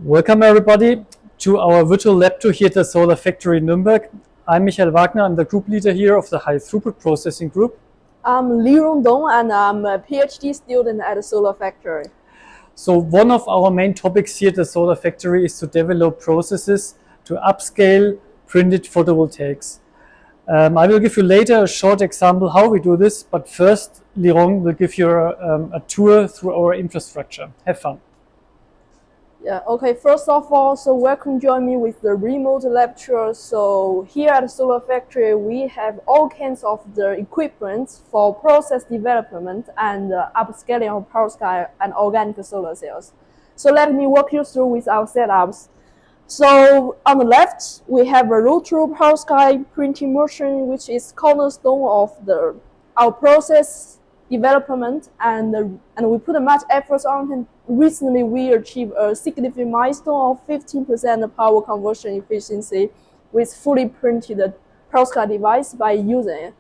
Welcome everybody to our virtual lab tour here at the Solar Factory Nürnberg. I'm Michael Wagner, I'm the group leader here of the High Throughput Processing Group. I'm Li Rongdong and I'm a PhD student at the Solar Factory. So one of our main topics here at the Solar Factory is to develop processes to upscale printed photovoltaics. I will give you later a short example how we do this, but first Liron will give you a tour through our infrastructure. Have fun. Yeah, okay, first of all, so welcome join me with the remote lecture. So here at the Solar Factory, we have all kinds of the equipment for process development and upscaling of perovskite and organic solar cells. So let me walk you through with our setups. So on the left, we have a rotary perovskite printing machine, which is cornerstone of our process development, and we put much efforts on it. Recently, we achieved a significant milestone of 15% power conversion efficiency with fully printed perovskite device by using it.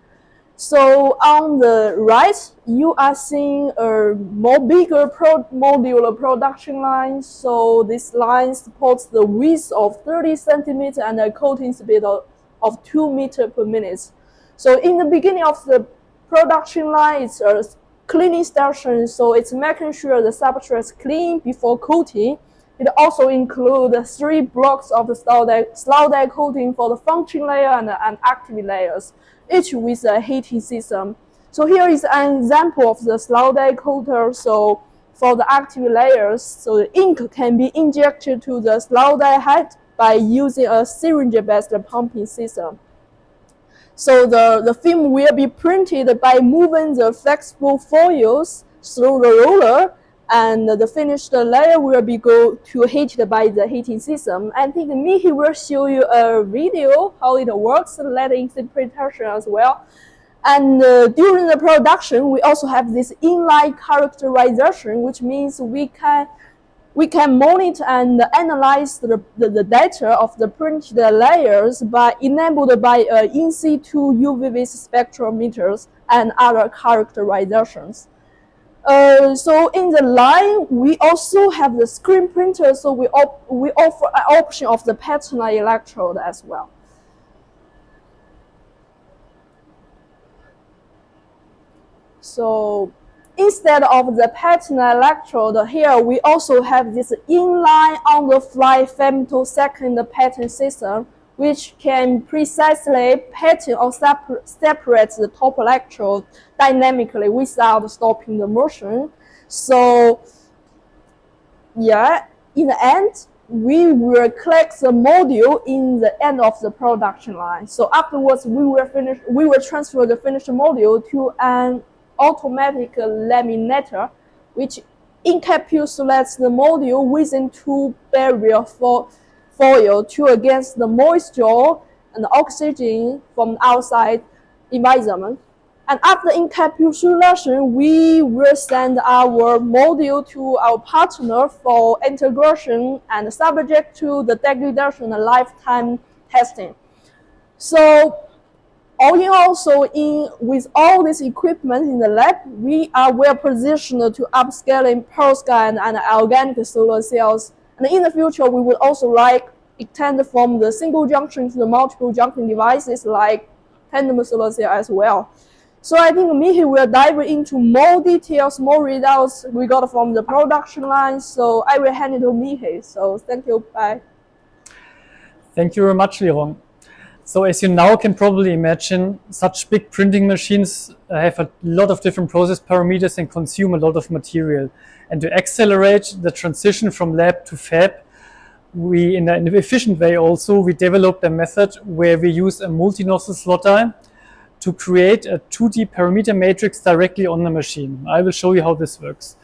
So on the right, you are seeing a bigger modular production line. So this line supports the width of 30 centimeters and a coating speed of 2 meters per minute. So in the beginning of the production line, it's a cleaning station, so it's making sure the substrate is clean before coating. It also includes 3 blocks of the slough die coating for the function layer and active layers, each with a heating system. So here is an example of the slough die coater. So for the active layers, so the ink can be injected to the slough die head by using a syringe-based pumping system. So the film will be printed by moving the flexible foils through the roller, and the finished layer will be go to heated by the heating system. I think Mihi will show you a video how it works, later interpretation as well. And during the production, we also have this inline characterization, which means we can monitor and analyze the data of the printed layers enabled by in situ UV spectrometers and other characterizations. So in the line, we also have the screen printer, so we offer an option of the pattern electrode as well. So instead of the pattern electrode, here we also have this inline on-the-fly femtosecond pattern system, which can precisely pattern or separate the top electrode dynamically without stopping the motion. So yeah, in the end, we will collect the module in the end of the production line. So afterwards, we will transfer the finished module to an automatic laminator, which encapsulates the module within 2 barrier foil to against the moisture and oxygen from outside environment. And after encapsulation, we will send our module to our partner for integration and subject to the degradation and lifetime testing. So all in all, with all this equipment in the lab, we are well positioned to upscaling perovskite and organic solar cells. And in the future, we would also extend from the single junction to the multiple junction devices like tandem solar cell as well. So I think Mihi will dive into more details, more results we got from the production line. So I will hand it to Mihi. So thank you. Bye. Thank you very much, Liron. So as you now can probably imagine, such big printing machines have a lot of different process parameters and consume a lot of material. And to accelerate the transition from lab to fab, in an efficient way also, we developed a method where we use a multi-nozzle slot die to create a 2D parameter matrix directly on the machine. I will show you how this works.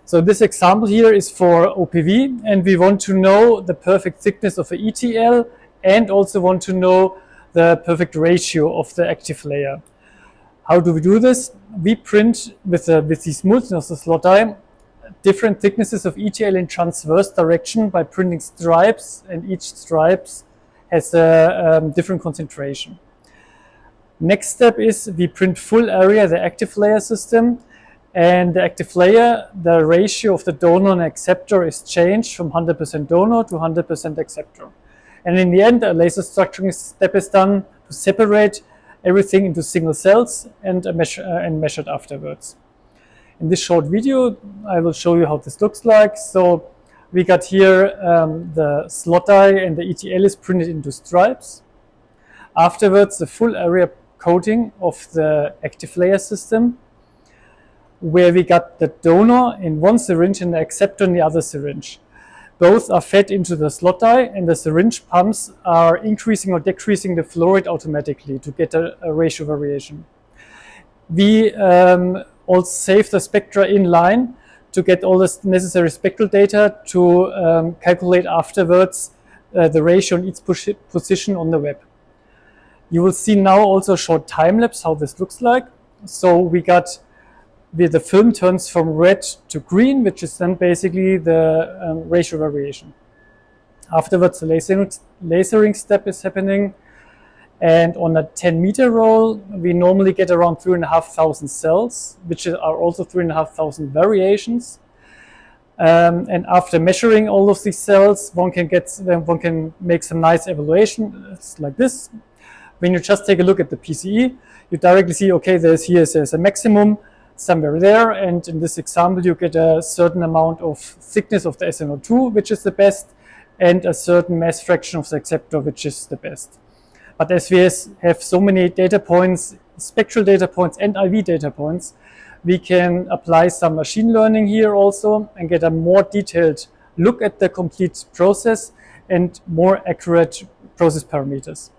So this example here is for OPV, and we want to know the perfect thickness of the ETL and also want to know the perfect ratio of the active layer. How do we do this? We print with these multi-nozzle slot die different thicknesses of ETL in transverse direction by printing stripes, and each stripes has a different concentration. Next step is we print full area, the active layer system, And the active layer, the ratio of the donor and acceptor is changed from 100% donor to 100% acceptor. And in the end, a laser structuring step is done to separate everything into single cells and measured afterwards. In this short video, I will show you how this looks like. So we got here the slot die and the ETL is printed into stripes. Afterwards, the full area coating of the active layer system, where we got the donor in one syringe and the acceptor in the other syringe. Both are fed into the slot die, and the syringe pumps are increasing or decreasing the flow rate automatically to get a ratio variation. We also save the spectra in line to get all the necessary spectral data to calculate afterwards the ratio in each position on the web. You will see now also a short time lapse how this looks like. So we got the film turns from red to green, which is then basically the ratio variation. Afterwards, the lasering step is happening. And on a 10-meter roll, we normally get around 3,500 cells, which are also 3,500 variations. And after measuring all of these cells, one can make some nice evaluations like this. When you just take a look at the PCE, you directly see, okay, there's a maximum somewhere there, and in this example you get a certain amount of thickness of the SNO2, which is the best, and a certain mass fraction of the acceptor, which is the best. But as we have so many data points, spectral data points and IV data points, we can apply some machine learning here also and get a more detailed look at the complete process and more accurate process parameters.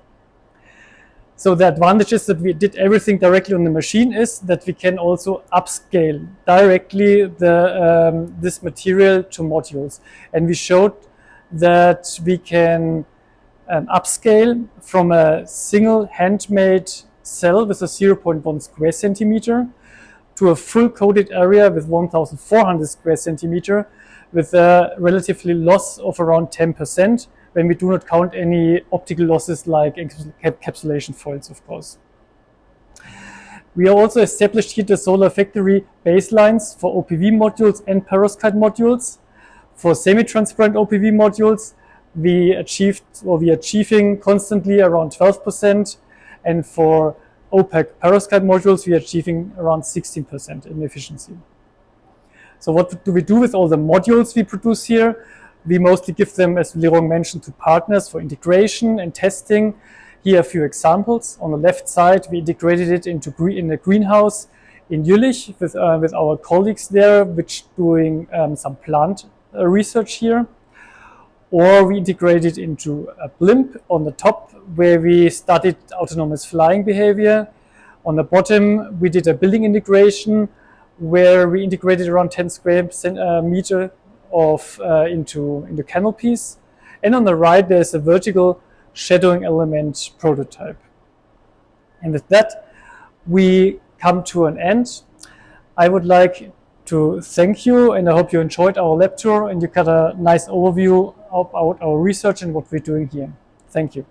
So the advantage is that we did everything directly on the machine is that we can also upscale directly this material to modules. And we showed that we can upscale from a single handmade cell with a 0.1 square centimeter to a full coated area with 1,400 square centimeter with a relatively loss of around 10%. When we do not count any optical losses like encapsulation foils, of course. We are also established here the Solar Factory baselines for OPV modules and perovskite modules. For semi-transparent OPV modules, we are achieving constantly around 12%, and for opaque perovskite modules, we are achieving around 16% in efficiency. So what do we do with all the modules we produce here? We mostly give them, as Lirong mentioned, to partners for integration and testing. Here are a few examples. On the left side, we integrated it in a greenhouse in Jülich with our colleagues there, which doing some plant research here. Or we integrated into a blimp on the top, where we studied autonomous flying behavior. On the bottom, we did a building integration, where we integrated around 10 square meter into canopies, and on the right there's a vertical shadowing element prototype. And with that, we come to an end. I would like to thank you, and I hope you enjoyed our lab tour and you got a nice overview about our research and what we're doing here. Thank you.